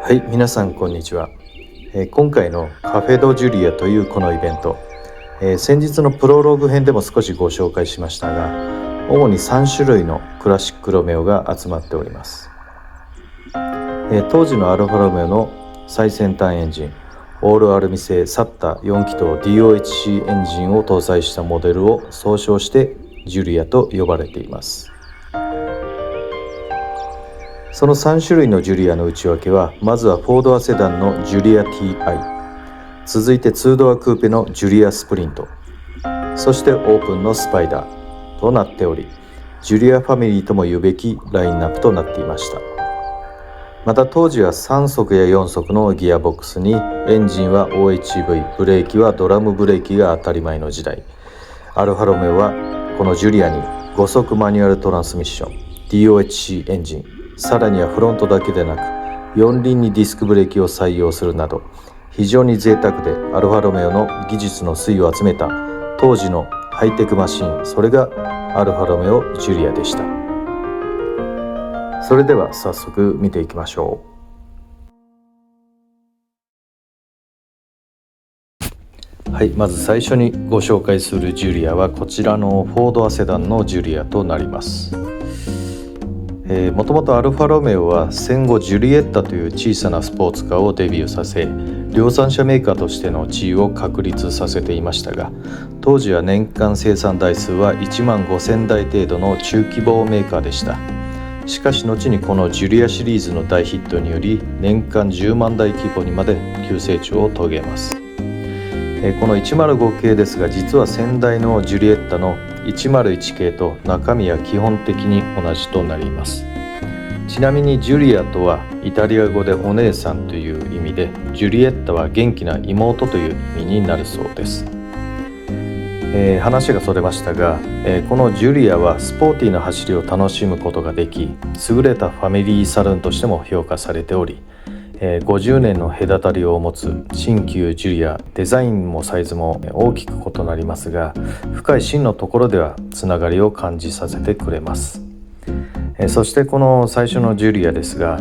はい、皆さんこんにちは。今回のカフェドジュリアというこのイベント、先日のプロローグ編でも少しご紹介しましたが、主に3種類のクラシックロメオが集まっております。当時のアルファロメオの最先端エンジン、オールアルミ製サッタ4気筒 DOHC エンジンを搭載したモデルを総称してジュリアと呼ばれています。その3種類のジュリアの内訳は、まずは4ドアセダンのジュリア TI、 続いて2ドアクーペのジュリアスプリント、そしてオープンのスパイダーとなっており、ジュリアファミリーとも言うべきラインナップとなっていました。また当時は3速や4速のギアボックスにエンジンは OHV、 ブレーキはドラムブレーキが当たり前の時代、アルファロメオはこのジュリアに5速マニュアルトランスミッション DOHC エンジン、さらにはフロントだけでなく4輪にディスクブレーキを採用するなど、非常に贅沢でアルファロメオの技術の粋を集めた当時のハイテクマシン、それがアルファロメオジュリアでした。それでは早速見ていきましょう。はい、まず最初にご紹介するジュリアはこちらの4ドアセダンのジュリアとなります。もともとアルファロメオは戦後ジュリエッタという小さなスポーツカーをデビューさせ、量産車メーカーとしての地位を確立させていましたが、当時は年間生産台数は1万5000台程度の中規模メーカーでした。しかし後にこのジュリアシリーズの大ヒットにより年間10万台規模にまで急成長を遂げます。この105系ですが、実は先代のジュリエッタの101系と中身は基本的に同じとなります。ちなみにジュリアとはイタリア語でお姉さんという意味で、ジュリエッタは元気な妹という意味になるそうです。話がそれましたが、このジュリアはスポーティーな走りを楽しむことができ、優れたファミリーサルーンとしても評価されており、50年の隔たりを持つ新旧ジュリア、デザインもサイズも大きく異なりますが、深い芯のところではつながりを感じさせてくれます。そしてこの最初のジュリアですが、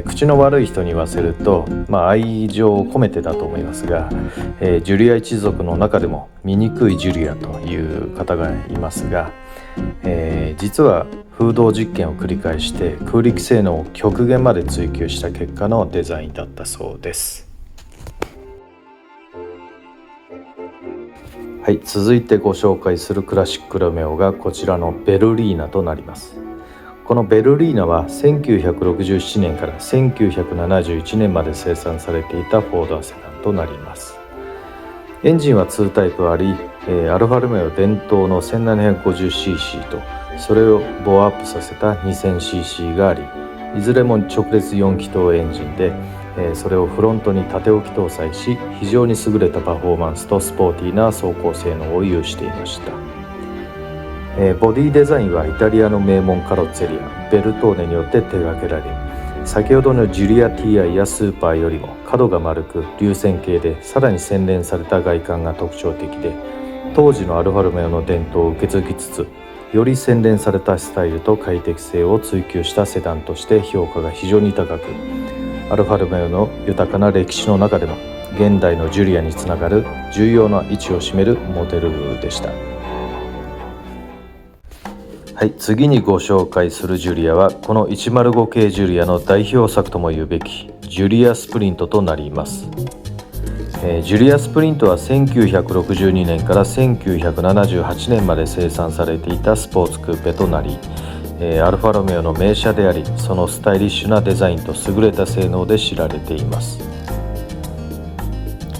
口の悪い人に言わせると、愛情を込めてだと思いますが、ジュリア一族の中でも醜いジュリアという方がいますが、実は風洞実験を繰り返して空力性能を極限まで追求した結果のデザインだったそうです。はい、続いてご紹介するクラシックロメオがこちらのベルリーナとなります。このベルリーナは1967年から1971年まで生産されていたフォードアセダンとなります。エンジンは2タイプあり、アルファロメオ伝統の 1750cc とそれをボアアップさせた 2000cc があり、いずれも直列4気筒エンジンで、それをフロントに縦置き搭載し、非常に優れたパフォーマンスとスポーティーな走行性能を有していました。ボディデザインはイタリアの名門カロッツェリアベルトーネによって手掛けられ、先ほどのジュリア TI やスーパーよりも角が丸く流線形で、さらに洗練された外観が特徴的で、当時のアルファロメオの伝統を受け継ぎつつ、より洗練されたスタイルと快適性を追求したセダンとして評価が非常に高く、アルファロメオの豊かな歴史の中でも現代のジュリアにつながる重要な位置を占めるモデルでした。はい、次にご紹介するジュリアはこの105系ジュリアの代表作とも言うべきジュリアスプリントとなります。ジュリアスプリントは1962年から1978年まで生産されていたスポーツクーペとなり、アルファロメオの名車であり、そのスタイリッシュなデザインと優れた性能で知られています。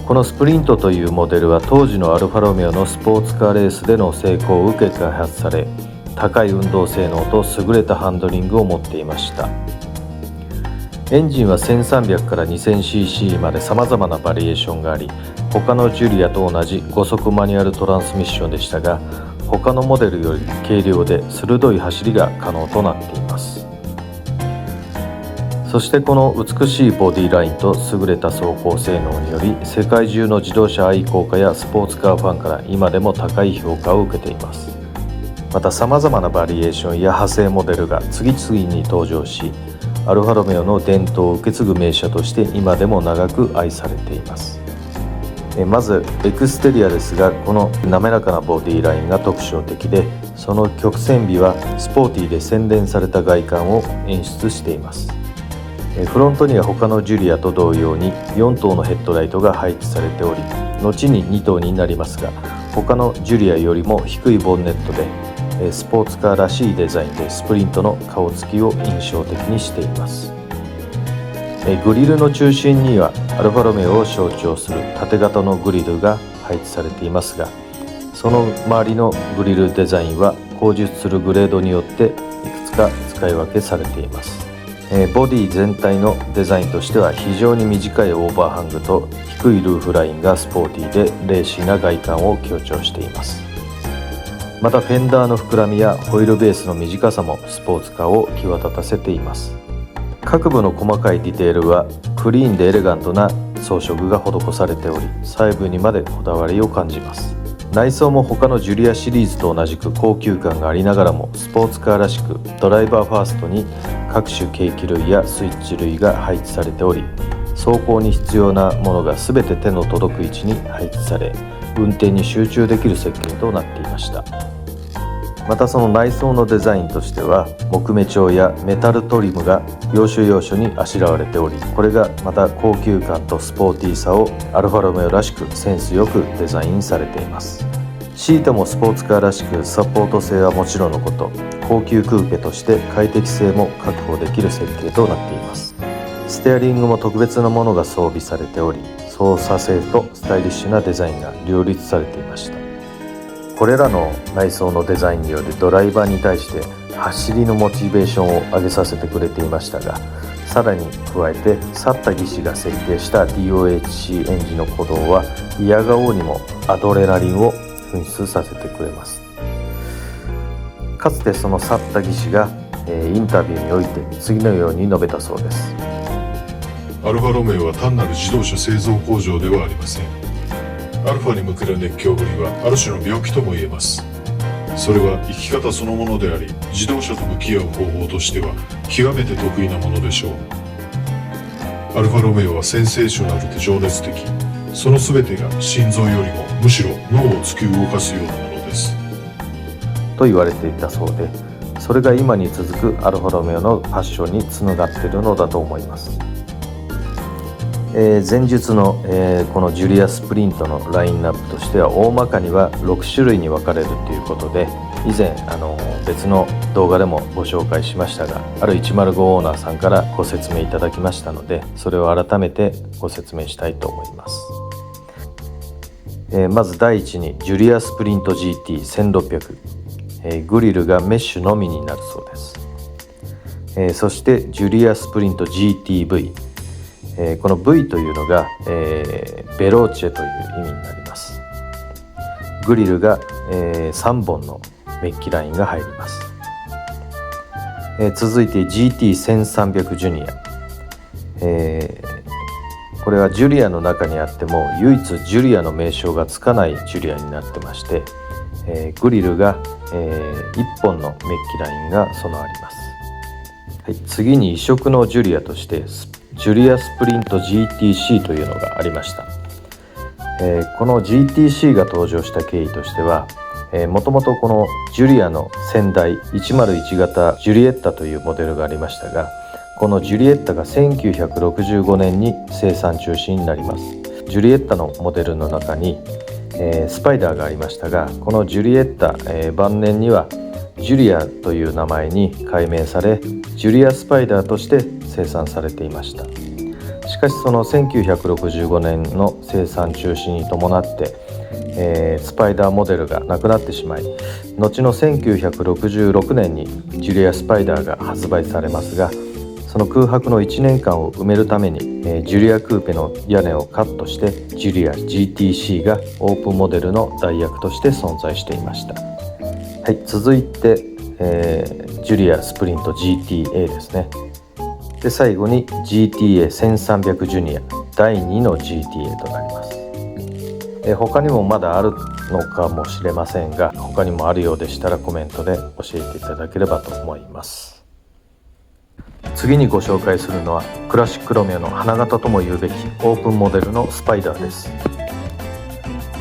このスプリントというモデルは当時のアルファロメオのスポーツカーレースでの成功を受け開発され、高い運動性能と優れたハンドリングを持っていました。エンジンは1300から 2000cc まで様々なバリエーションがあり、他のジュリアと同じ5速マニュアルトランスミッションでしたが、他のモデルより軽量で鋭い走りが可能となっています。そしてこの美しいボディラインと優れた走行性能により、世界中の自動車愛好家やスポーツカーファンから今でも高い評価を受けています。また様々なバリエーションや派生モデルが次々に登場し、アルファロメオの伝統を受け継ぐ名車として今でも長く愛されています。まずエクステリアですが、この滑らかなボディラインが特徴的で、その曲線美はスポーティーで洗練された外観を演出しています。フロントには他のジュリアと同様に4灯のヘッドライトが配置されており、後に2灯になりますが、他のジュリアよりも低いボンネットでスポーツカーらしいデザインでスプリントの顔つきを印象的にしています。グリルの中心にはアルファロメオを象徴する縦型のグリルが配置されていますが、その周りのグリルデザインは後述するグレードによっていくつか使い分けされています。ボディ全体のデザインとしては非常に短いオーバーハングと低いルーフラインがスポーティーでレーシーな外観を強調しています。またフェンダーの膨らみやホイールベースの短さもスポーツカーを際立たせています。各部の細かいディテールはクリーンでエレガントな装飾が施されており、細部にまでこだわりを感じます。内装も他のジュリアシリーズと同じく高級感がありながらもスポーツカーらしく、ドライバーファーストに各種計器類やスイッチ類が配置されており、走行に必要なものが全て手の届く位置に配置され、運転に集中できる設計となっていました。またその内装のデザインとしては木目調やメタルトリムが要所要所にあしらわれており、これがまた高級感とスポーティーさをアルファロメオらしくセンスよくデザインされています。シートもスポーツカーらしくサポート性はもちろんのこと、高級クーペとして快適性も確保できる設計となっています。ステアリングも特別なものが装備されており、操作性とスタイリッシュなデザインが両立されていました。これらの内装のデザインによりドライバーに対して走りのモチベーションを上げさせてくれていましたが、さらに加えてサッタ技師が設計した DOHC エンジンの鼓動は嫌顔にもアドレナリンを噴出させてくれます。かつてそのサッタ技師がインタビューにおいて次のように述べたそうです。アルファロメオは単なる自動車製造工場ではありません。アルファに向ける熱狂ぶりはある種の病気とも言えます。それは生き方そのものであり、自動車と向き合う方法としては極めて得意なものでしょう。アルファロメオはセンセーショナルで情熱的、その全てが心臓よりもむしろ脳を突き動かすようなものですと言われていたそうで、それが今に続くアルファロメオのパッションにつながっているのだと思います。前述の、このジュリアスプリントのラインナップとしては大まかには6種類に分かれるということで、以前別の動画でもご紹介しましたが、ある105オーナーさんからご説明いただきましたので、それを改めてご説明したいと思います。まず第一にジュリアスプリント GT1600、グリルがメッシュのみになるそうです。そしてジュリアスプリント GTV、この V というのが、ベローチェという意味になります。グリルが、3本のメッキラインが入ります。続いて GT1300 ジュニア、これはジュリアの中にあっても唯一ジュリアの名称がつかないジュリアになってまして、グリルが、1本のメッキラインが備わります。はい、次に異色のジュリアとしてジュリアスプリント GTC というのがありました。この GTC が登場した経緯としては、もともとこのジュリアの先代101型ジュリエッタというモデルがありましたが、このジュリエッタが1965年に生産中止になります。ジュリエッタのモデルの中に、スパイダーがありましたが、このジュリエッタ、晩年にはジュリアという名前に改名され、ジュリアスパイダーとして生産されていました。しかしその1965年の生産中止に伴って、スパイダーモデルがなくなってしまい、後の1966年にジュリアスパイダーが発売されますが、その空白の1年間を埋めるために、ジュリアクーペの屋根をカットしてジュリア GTC がオープンモデルの代役として存在していました。はい、続いて、ジュリアスプリント GTA ですね。で最後に GTA1300 ジュニア第2の GTA となります。他にもまだあるのかもしれませんが、他にもあるようでしたらコメントで教えていただければと思います。次次にご紹介するのはクラシックロメオの花形とも言うべきオープンモデルのスパイダーです。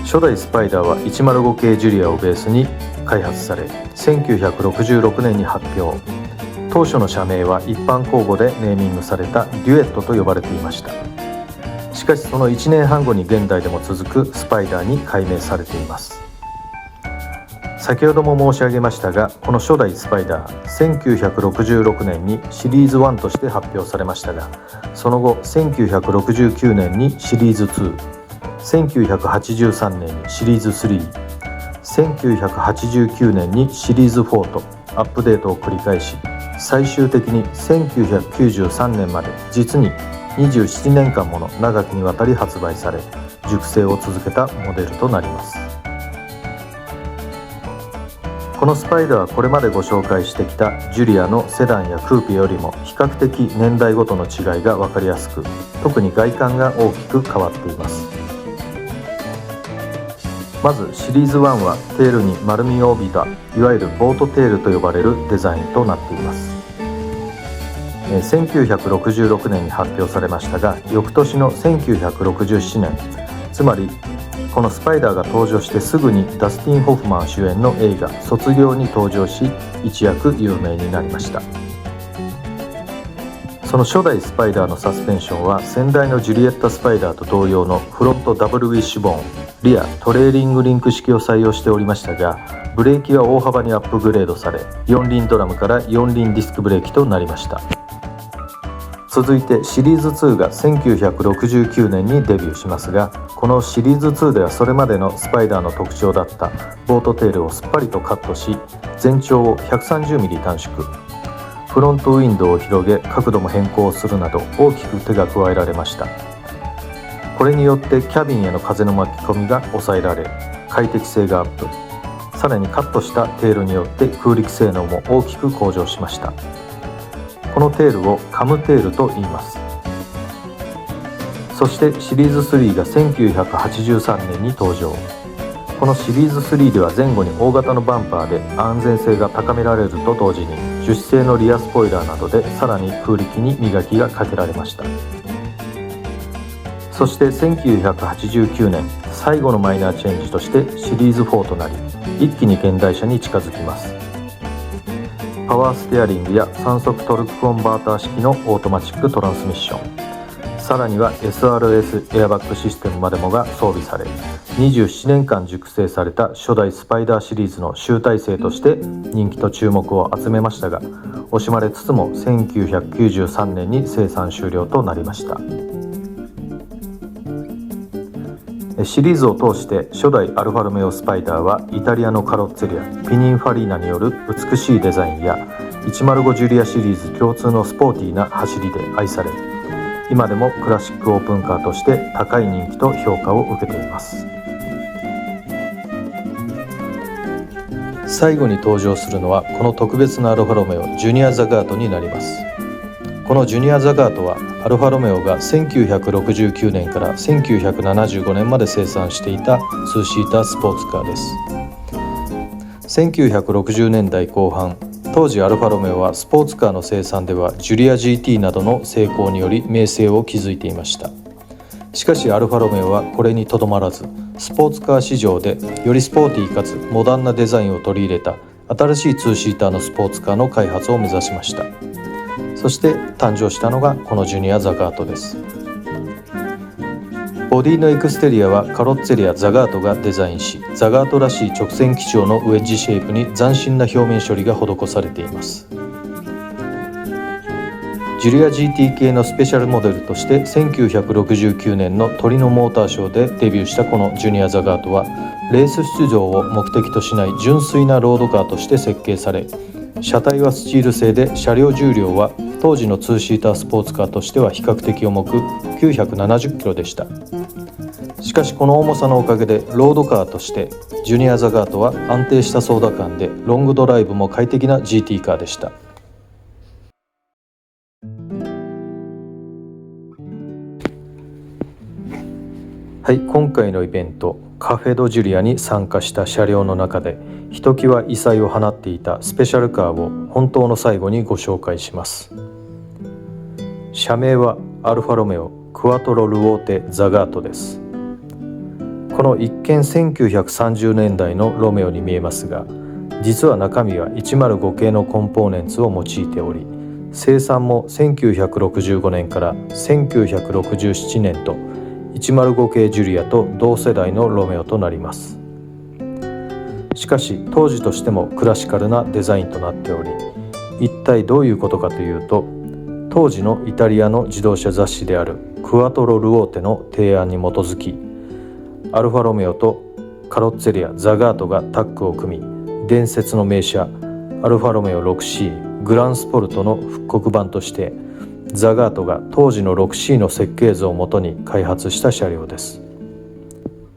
初代スパイダーは105系ジュリアをベースに開発され、1966年に発表。当初の社名は一般公募でネーミングされたデュエットと呼ばれていました。しかしその1年半後に現代でも続くスパイダーに改名されています。先ほども申し上げましたが、この初代スパイダー1966年にシリーズ1として発表されましたが、その後1969年にシリーズ2、1983年にシリーズ3、1989年にシリーズ4とアップデートを繰り返し、最終的に1993年まで実に27年間もの長きにわたり発売され、熟成を続けたモデルとなります。このスパイダーはこれまでご紹介してきたジュリアのセダンやクーペよりも比較的年代ごとの違いが分かりやすく、特に外観が大きく変わっています。まずシリーズ1はテールに丸みを帯びたいわゆるボートテールと呼ばれるデザインとなっています。1966年に発表されましたが、翌年の1967年、つまりこのスパイダーが登場してすぐにダスティン・ホフマン主演の映画「卒業」に登場し、一躍有名になりました。その初代スパイダーのサスペンションは先代のジュリエッタ・スパイダーと同様のフロントダブルウィッシュボーン、リアトレーリングリンク式を採用しておりましたが、ブレーキは大幅にアップグレードされ、4輪ドラムから4輪ディスクブレーキとなりました。続いてシリーズ2が1969年にデビューしますが、このシリーズ2ではそれまでのスパイダーの特徴だったボートテールをすっぱりとカットし、全長を 130mm 短縮、フロントウィンドウを広げ角度も変更するなど大きく手が加えられました。これによってキャビンへの風の巻き込みが抑えられ、快適性がアップ。さらにカットしたテールによって空力性能も大きく向上しました。このテールをカムテールと言います。そしてシリーズ3が1983年に登場。このシリーズ3では前後に大型のバンパーで安全性が高められると同時に、樹脂製のリアスポイラーなどでさらに空力に磨きがかけられました。そして1989年、最後のマイナーチェンジとしてシリーズ4となり、一気に現代車に近づきます。パワーステアリングや3速トルクコンバーター式のオートマチックトランスミッション、さらには SRS エアバッグシステムまでもが装備され、27年間熟成された初代スパイダーシリーズの集大成として人気と注目を集めましたが、惜しまれつつも1993年に生産終了となりました。シリーズを通して初代アルファロメオスパイダーはイタリアのカロッツェリアピニンファリーナによる美しいデザインや105ジュリアシリーズ共通のスポーティーな走りで愛され、今でもクラシックオープンカーとして高い人気と評価を受けています。最後に登場するのはこの特別なアルファロメオジュニアザガートになります。このジュニアザガートはアルファロメオが1969年から1975年まで生産していた2シータースポーツカーです。1960年代後半、当時アルファロメオはスポーツカーの生産ではジュリア GT などの成功により名声を築いていました。しかしアルファロメオはこれにとどまらず、スポーツカー市場でよりスポーティーかつモダンなデザインを取り入れた新しい2シーターのスポーツカーの開発を目指しました。そして誕生したのがこのジュニアザガートです。ボディのエクステリアはカロッツェリアザガートがデザインし、ザガートらしい直線基調のウェッジシェイプに斬新な表面処理が施されています。ジュリア GT 系のスペシャルモデルとして1969年のトリノモーターショーでデビューしたこのジュニアザガートは、レース出場を目的としない純粋なロードカーとして設計され、車体はスチール製で車両重量は当時の2シータースポーツカーとしては比較的重く970キロでした。しかしこの重さのおかげでロードカーとしてジュニアザガートは安定した操舵感でロングドライブも快適な GT カーでした。はい、今回のイベントカフェドジュリアに参加した車両の中でひときわ異彩を放っていたスペシャルカーを本当の最後にご紹介します。社名はアルファロメオクワトロルオーテザガートです。この一見1930年代のロメオに見えますが、実は中身は105系のコンポーネンツを用いており、生産も1965年から1967年と105系ジュリアと同世代のロメオとなります。しかし当時としてもクラシカルなデザインとなっており、一体どういうことかというと、当時のイタリアの自動車雑誌であるクワトロルオーテの提案に基づき、アルファロメオとカロッツェリア・ザガートがタッグを組み、伝説の名車アルファロメオ 6C グランスポルトの復刻版としてザガートが当時の 6C の設計図をもとに開発した車両です。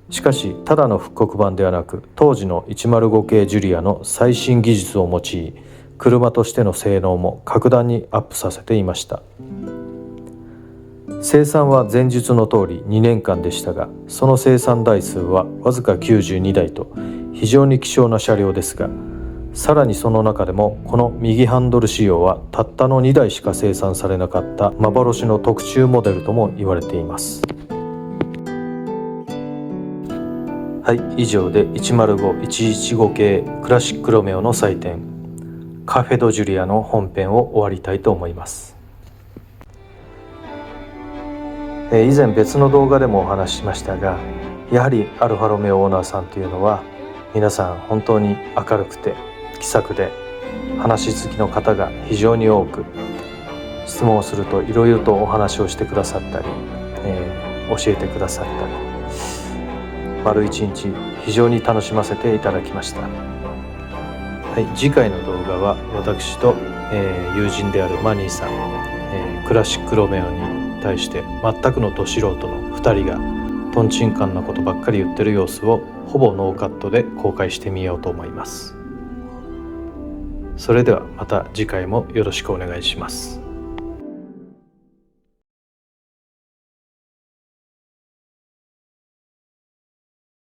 しかしただの復刻版ではなく、当時の105系ジュリアの最新技術を用い、車としての性能も格段にアップさせていました。生産は前述の通り2年間でしたが、その生産台数はわずか92台と非常に希少な車両ですが、さらにその中でもこの右ハンドル仕様はたったの2台しか生産されなかった幻の特注モデルとも言われています。はい、以上で105-115系クラシックロメオの祭典カフェドジュリアの本編を終わりたいと思います。以前別の動画でもお話ししましたが、やはりアルファロメオオーナーさんというのは皆さん本当に明るくて気さくで、話好きの方が非常に多く、質問をするといろいろとお話をしてくださったり、教えてくださったり、丸一日非常に楽しませていただきました。はい、次回の動画は私と、友人であるマニーさん、クラシックロメオに対して全くのど素人の2人がトンチンカンなことばっかり言ってる様子をほぼノーカットで公開してみようと思います。それではまた次回もよろしくお願いします。